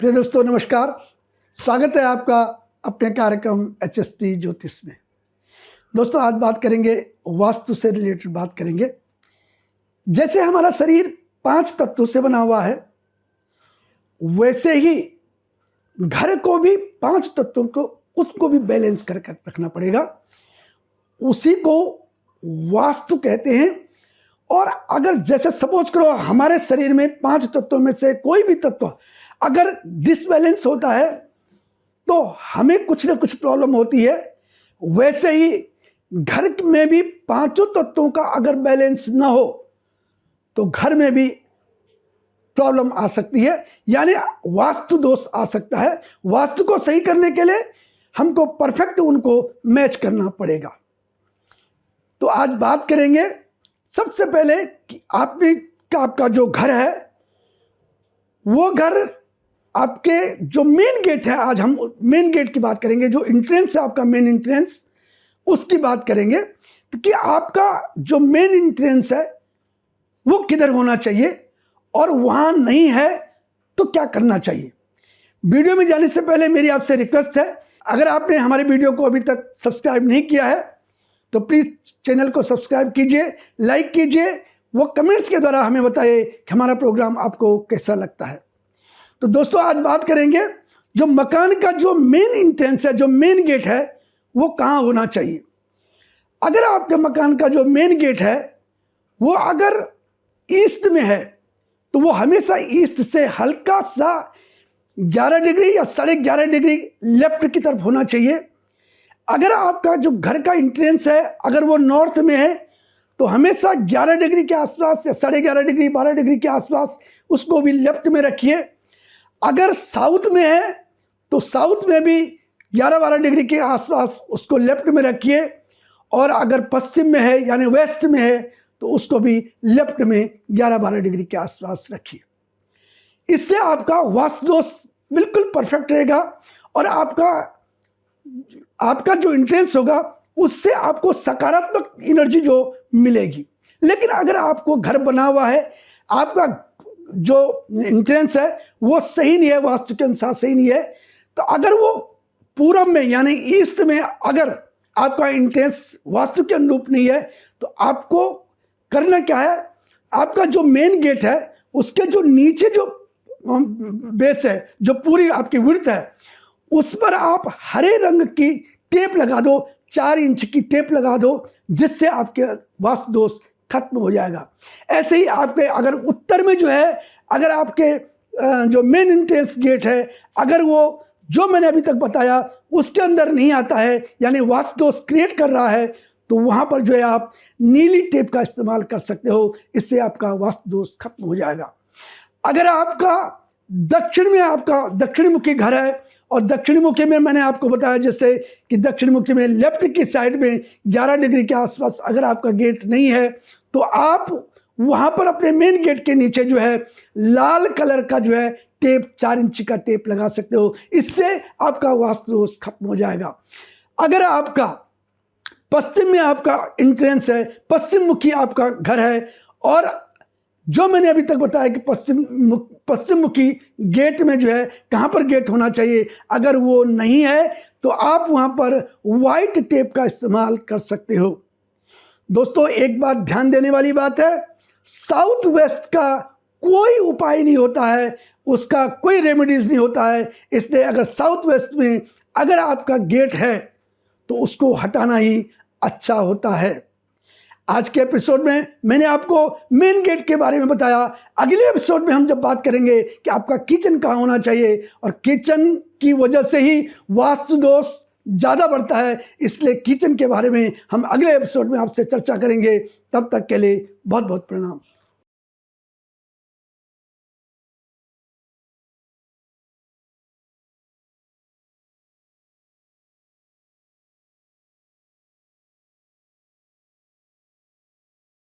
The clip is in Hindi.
प्रिय दोस्तों नमस्कार। स्वागत है आपका अपने कार्यक्रम HST ज्योतिष में। दोस्तों आज बात करेंगे वास्तु से रिलेटेड बात करेंगे। जैसे हमारा शरीर 5 तत्वों से बना हुआ है, वैसे ही घर को भी 5 तत्वों को उसको भी बैलेंस करके रखना पड़ेगा। उसी को वास्तु कहते हैं। और अगर जैसे सपोज करो हमारे शरीर में 5 तत्वों में से कोई भी तत्व अगर डिसबैलेंस होता है तो हमें कुछ ना कुछ प्रॉब्लम होती है। वैसे ही घर में भी 5 तत्वों का अगर बैलेंस ना हो तो घर में भी प्रॉब्लम आ सकती है, यानी वास्तु दोष आ सकता है। वास्तु को सही करने के लिए हमको परफेक्ट उनको मैच करना पड़ेगा। तो आज बात करेंगे सबसे पहले कि आपका जो घर है वो घर आपके जो मेन गेट है, आज हम मेन गेट की बात करेंगे, जो एंट्रेंस है आपका मेन एंट्रेंस, उसकी बात करेंगे। तो कि आपका जो मेन एंट्रेंस है वो किधर होना चाहिए और वहां नहीं है तो क्या करना चाहिए। वीडियो में जाने से पहले मेरी आपसे रिक्वेस्ट है, अगर आपने हमारे वीडियो को अभी तक सब्सक्राइब नहीं किया है तो प्लीज़ चैनल को सब्सक्राइब कीजिए, लाइक कीजिए, वो कमेंट्स के द्वारा हमें बताइए कि हमारा प्रोग्राम आपको कैसा लगता है। तो दोस्तों आज बात करेंगे जो मकान का जो मेन एंट्रेंस है, जो मेन गेट है, वो कहाँ होना चाहिए। अगर आपके मकान का जो मेन गेट है वो अगर ईस्ट में है तो वो हमेशा ईस्ट से हल्का सा 11 डिग्री या 11.5 डिग्री लेफ्ट की तरफ होना चाहिए। अगर आपका जो घर का एंट्रेंस है अगर वो नॉर्थ में है तो हमेशा 11 डिग्री के आसपास या 11.5 डिग्री 12 डिग्री के आसपास उसको भी लेफ्ट में रखिए। अगर साउथ में है तो साउथ में भी 11-12 डिग्री के आसपास उसको लेफ्ट में रखिए। और अगर पश्चिम में है यानी वेस्ट में है तो उसको भी लेफ्ट में 11-12 डिग्री के आसपास रखिए। इससे आपका वास्तु दोष बिल्कुल परफेक्ट रहेगा और आपका जो एंट्रेंस होगा उससे आपको सकारात्मक एनर्जी जो मिलेगी। लेकिन अगर आपको घर बना हुआ है, आपका जो एंट्रेंस है वो सही नहीं है, वास्तु के अनुसार सही नहीं है, तो अगर वो पूरब में यानी ईस्ट में अगर आपका एंट्रेंस वास्तु के अनुरूप नहीं है तो आपको करना क्या है, आपका जो मेन गेट है उसके जो नीचे जो बेस है, जो पूरी आपकी विड्थ है, उस पर आप हरे रंग की टेप लगा दो, 4 इंच की टेप लगा दो, जिससे आपके वास्तु दोष खत्म हो जाएगा। ऐसे ही आपके अगर उत्तर में जो है, अगर आपके जो मेन एंट्रेंस गेट है अगर वो जो मैंने अभी तक बताया उसके अंदर नहीं आता है यानी वास्तु दोष क्रिएट कर रहा है, तो वहाँ पर जो है आप नीली टेप का इस्तेमाल कर सकते हो। इससे आपका वास्तु दोष खत्म हो जाएगा। अगर आपका दक्षिण में आपका दक्षिण मुखी घर है और दक्षिण मुखी में मैंने आपको बताया जैसे कि दक्षिण मुखी में लेफ्ट की साइड में 11 डिग्री के आसपास अगर आपका गेट नहीं है तो आप वहां पर अपने मेन गेट के नीचे जो है लाल कलर का जो है टेप 4 इंच का टेप लगा सकते हो। इससे आपका वास्तु दोष खत्म हो जाएगा। अगर आपका पश्चिम में आपका एंट्रेंस है, पश्चिम मुखी आपका घर है और जो मैंने अभी तक बताया कि पश्चिम मुखी गेट में जो है कहाँ पर गेट होना चाहिए, अगर वो नहीं है तो आप वहाँ पर वाइट टेप का इस्तेमाल कर सकते हो। दोस्तों एक बात ध्यान देने वाली बात है, साउथ वेस्ट का कोई उपाय नहीं होता है, उसका कोई रेमेडीज नहीं होता है। इसलिए अगर साउथ वेस्ट में अगर आपका गेट है तो उसको हटाना ही अच्छा होता है। आज के एपिसोड में मैंने आपको मेन गेट के बारे में बताया। अगले एपिसोड में हम जब बात करेंगे कि आपका किचन कहाँ होना चाहिए और किचन की वजह से ही वास्तु दोष ज़्यादा बढ़ता है, इसलिए किचन के बारे में हम अगले एपिसोड में आपसे चर्चा करेंगे। तब तक के लिए बहुत बहुत प्रणाम।